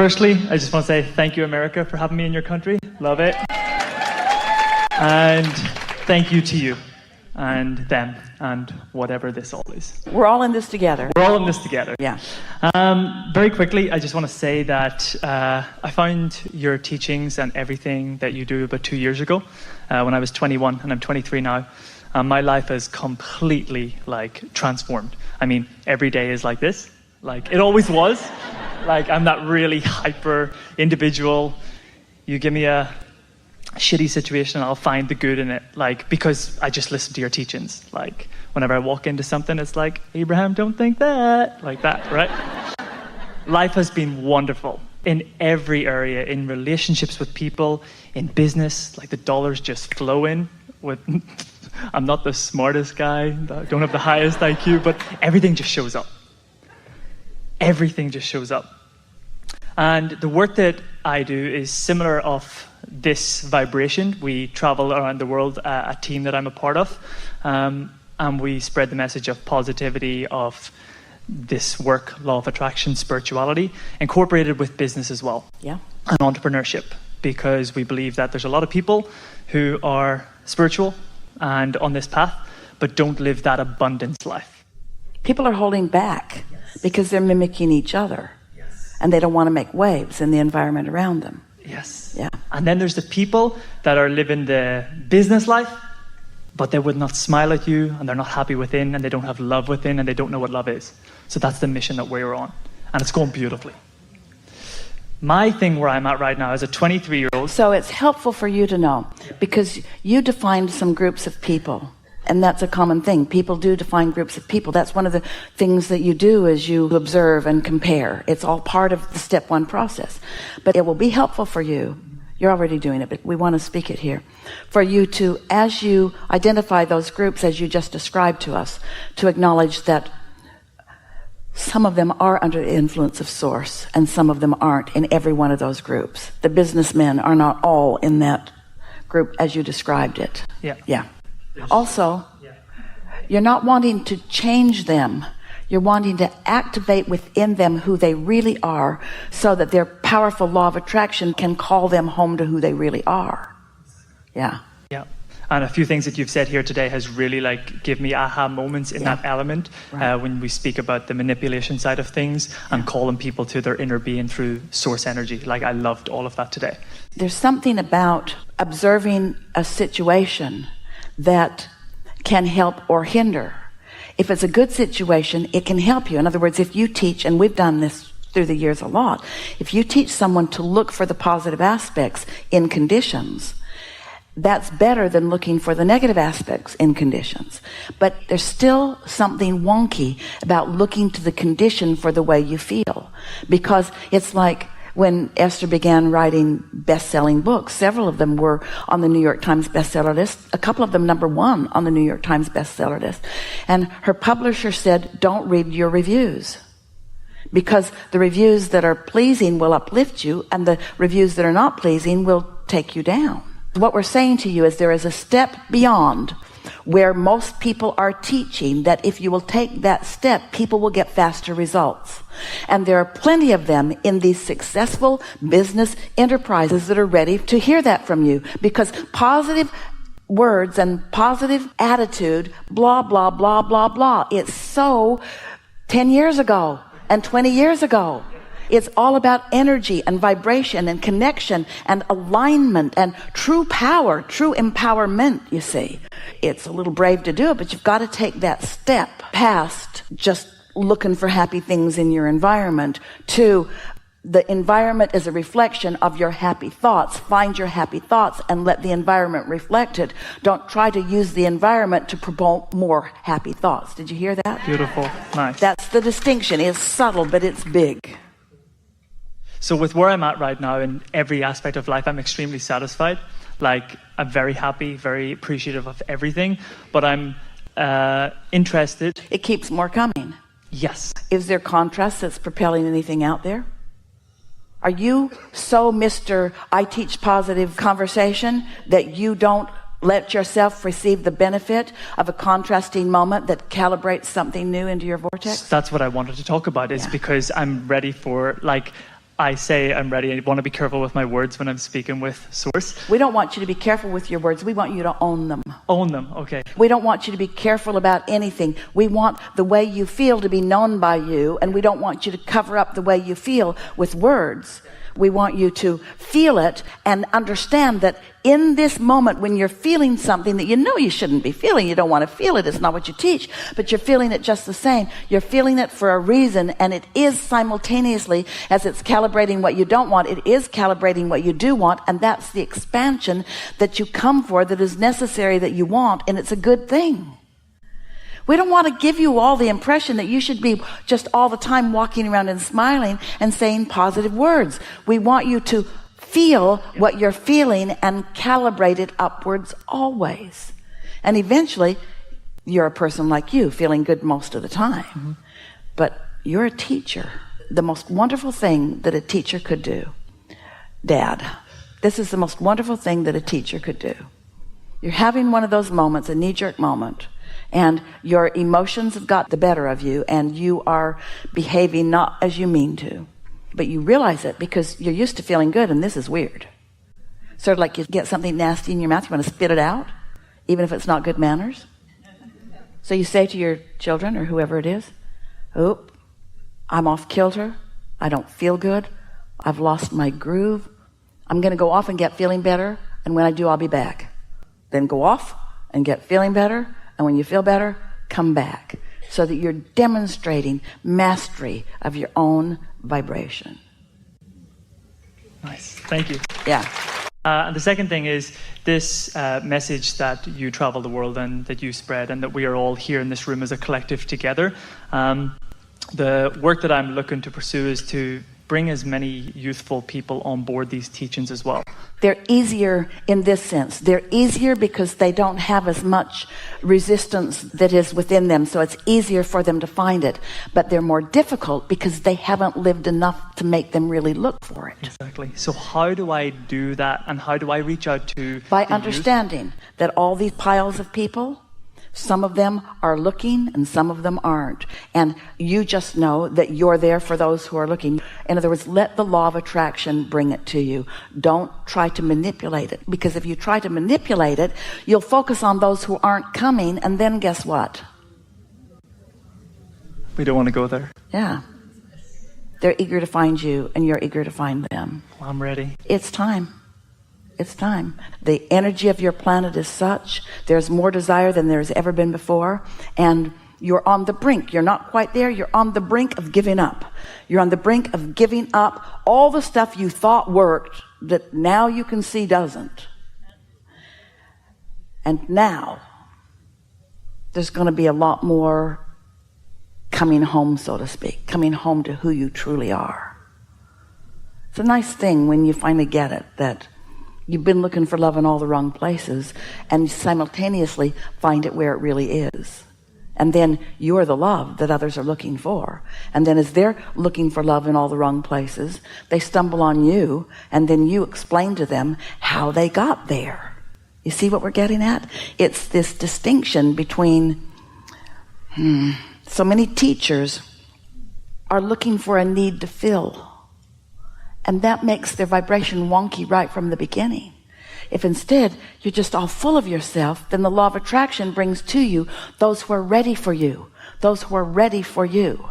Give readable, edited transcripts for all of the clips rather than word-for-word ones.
Firstly, I just want to say thank you, America, for having me in your country. Love it. And thank you to you and them and whatever this all is. We're all in this together. We're all in this together. Yeah. Very quickly, I just want to say that I found your teachings and everything that you do about 2 years ago when I was 21, and I'm 23 now. My life has completely transformed. I mean, every day is like this. Like it always was. Like I'm that really hyper individual. You give me a shitty situation and I'll find the good in it, because I just listen to your teachings. Like whenever I walk into something, it's like, Abraham, don't think that, like that, right? Life has been wonderful in every area, in relationships with people, in business, like the dollars just flow in with I'm not the smartest guy, don't have the highest IQ, but everything just shows up. Everything just shows up. And the work that I do is similar of this vibration. We travel around the world, a team that I'm a part of, and we spread the message of positivity, of this work, law of attraction, spirituality, incorporated with business as well. Yeah. And entrepreneurship, because we believe that there's a lot of people who are spiritual and on this path, but don't live that abundance life. People are holding back because they're mimicking each other. And they don't want to make waves in the environment around them. Yes. Yeah. And then there's the people that are living the business life, but they would not smile at you, and they're not happy within, and they don't have love within, and they don't know what love is. So that's the mission that we're on. And it's going beautifully. My thing where I'm at right now is a 23-year-old. So it's helpful for you to know, because you defined some groups of people. And that's a common thing. People do define groups of people. That's one of the things that you do, is you observe and compare. It's all part of the step one process. But it will be helpful for you. You're already doing it, but we want to speak it here. For you to, as you identify those groups, as you just described to us, to acknowledge that some of them are under the influence of Source, and some of them aren't in every one of those groups. The businessmen are not all in that group as you described it. Yeah. Yeah. Also, you're not wanting to change them. You're wanting to activate within them who they really are, so that their powerful law of attraction can call them home to who they really are. Yeah. Yeah. And a few things that you've said here today has really give me aha moments in that element, right. When we speak about the manipulation side of things and calling people to their inner being through source energy. I loved all of that today. There's something about observing a situation that can help or hinder. If it's a good situation, it can help you. In other words, if you teach, and we've done this through the years a lot, if you teach someone to look for the positive aspects in conditions, that's better than looking for the negative aspects in conditions. But there's still something wonky about looking to the condition for the way you feel, because it's like when Esther began writing best-selling books, several of them were on the New York Times bestseller list, a couple of them #1 on the New York Times bestseller list. And her publisher said, don't read your reviews, because the reviews that are pleasing will uplift you, and the reviews that are not pleasing will take you down. What we're saying to you is there is a step beyond where most people are teaching, that if you will take that step, people will get faster results. And there are plenty of them in these successful business enterprises that are ready to hear that from you, because positive words and positive attitude, blah, blah, blah, blah, blah. It's so 10 years ago and 20 years ago. It's all about energy and vibration and connection and alignment and true power, true empowerment, you see. It's a little brave to do it, but you've got to take that step past just looking for happy things in your environment to the environment is a reflection of your happy thoughts. Find your happy thoughts and let the environment reflect it. Don't try to use the environment to promote more happy thoughts. Did you hear that? Beautiful. Nice. That's the distinction. It's subtle, but it's big. So with where I'm at right now in every aspect of life, I'm extremely satisfied. I'm very happy, very appreciative of everything, but I'm interested. It keeps more coming. Yes. Is there contrast that's propelling anything out there? Are you so Mr. I teach positive conversation that you don't let yourself receive the benefit of a contrasting moment that calibrates something new into your vortex? That's what I wanted to talk about, is because I'm ready for, I say I'm ready. I want to be careful with my words when I'm speaking with Source. We don't want you to be careful with your words. We want you to own them. Own them, okay. We don't want you to be careful about anything. We want the way you feel to be known by you, and we don't want you to cover up the way you feel with words. We want you to feel it and understand that in this moment when you're feeling something that you know you shouldn't be feeling, you don't want to feel it, it's not what you teach, but you're feeling it just the same. You're feeling it for a reason, and it is simultaneously, as it's calibrating what you don't want, it is calibrating what you do want, and that's the expansion that you come for, that is necessary, that you want, and it's a good thing. We don't want to give you all the impression that you should be just all the time walking around and smiling and saying positive words. We want you to feel what you're feeling and calibrate it upwards always. And eventually, you're a person like you, feeling good most of the time. Mm-hmm. But you're a teacher. The most wonderful thing that a teacher could do, Dad, this is the most wonderful thing that a teacher could do. You're having one of those moments, a knee-jerk moment, and your emotions have got the better of you, and you are behaving not as you mean to, but you realize it because you're used to feeling good, and this is weird. Sort of like you get something nasty in your mouth, you want to spit it out, even if it's not good manners. So you say to your children or whoever it is, "Oh, I'm off kilter. I don't feel good. I've lost my groove. I'm going to go off and get feeling better, and when I do, I'll be back." Then go off and get feeling better, and when you feel better, come back, so that you're demonstrating mastery of your own vibration. Nice. Thank you. Yeah. And the second thing is this message that you travel the world and that you spread, and that we are all here in this room as a collective together. The work that I'm looking to pursue is to bring as many youthful people on board these teachings as well. They're easier in this sense. They're easier because they don't have as much resistance that is within them, so it's easier for them to find it. But they're more difficult because they haven't lived enough to make them really look for it. Exactly. So how do I do that, and how do I reach out to By the understanding youth? that all these piles of people, some of them are looking and some of them aren't. And you just know that you're there for those who are looking. In other words, let the law of attraction bring it to you. Don't try to manipulate it, because if you try to manipulate it, you'll focus on those who aren't coming, and then guess what? We don't want to go there. Yeah. They're eager to find you, and you're eager to find them. Well, I'm ready. It's time. It's time. The energy of your planet is such. There's more desire than there's ever been before. And you're on the brink. You're not quite there. You're on the brink of giving up. You're on the brink of giving up all the stuff you thought worked that now you can see doesn't. And now there's going to be a lot more coming home, so to speak, coming home to who you truly are. It's a nice thing when you finally get it, that you've been looking for love in all the wrong places, and simultaneously find it where it really is. And then you're the love that others are looking for. And then as they're looking for love in all the wrong places, they stumble on you, and then you explain to them how they got there. You see what we're getting at? It's this distinction between so many teachers are looking for a need to fill. And that makes their vibration wonky right from the beginning. If instead you're just all full of yourself, then the law of attraction brings to you those who are ready for you, those who are ready for you.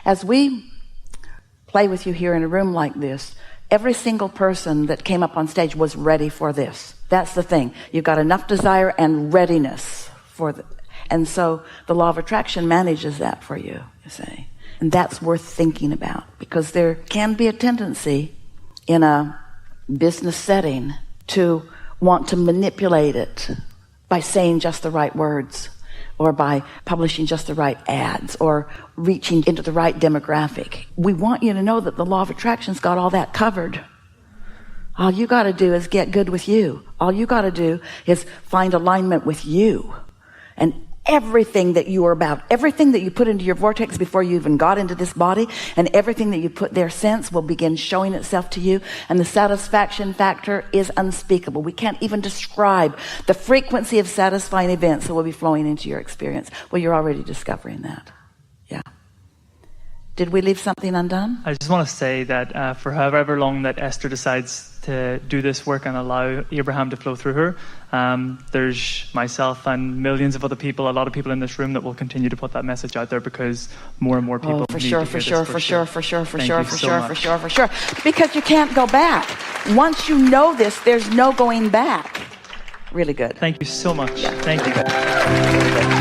As we play with you here in a room like this, every single person that came up on stage was ready for this. That's the thing. You've got enough desire and readiness for it. And so the law of attraction manages that for you, you see. And that's worth thinking about, because there can be a tendency in a business setting to want to manipulate it by saying just the right words, or by publishing just the right ads, or reaching into the right demographic. We want you to know that the law of attraction's got all that covered. All you got to do is get good with you. All you got to do is find alignment with you. And everything that you are about, everything that you put into your vortex before you even got into this body, and everything that you put there since, will begin showing itself to you. And the satisfaction factor is unspeakable. We can't even describe the frequency of satisfying events that will be flowing into your experience. Well, you're already discovering that. Yeah. Did we leave something undone? I just want to say that for however long that Esther decides to do this work and allow Abraham to flow through her, there's myself and millions of other people, a lot of people in this room that will continue to put that message out there because more and more people For need sure, to for hear sure, this for sure, for Thank sure, you for so sure, much. for sure, for sure. Because you can't go back. Once you know this, there's no going back. Really good. Thank you so much. Yeah. Thank you. Really good.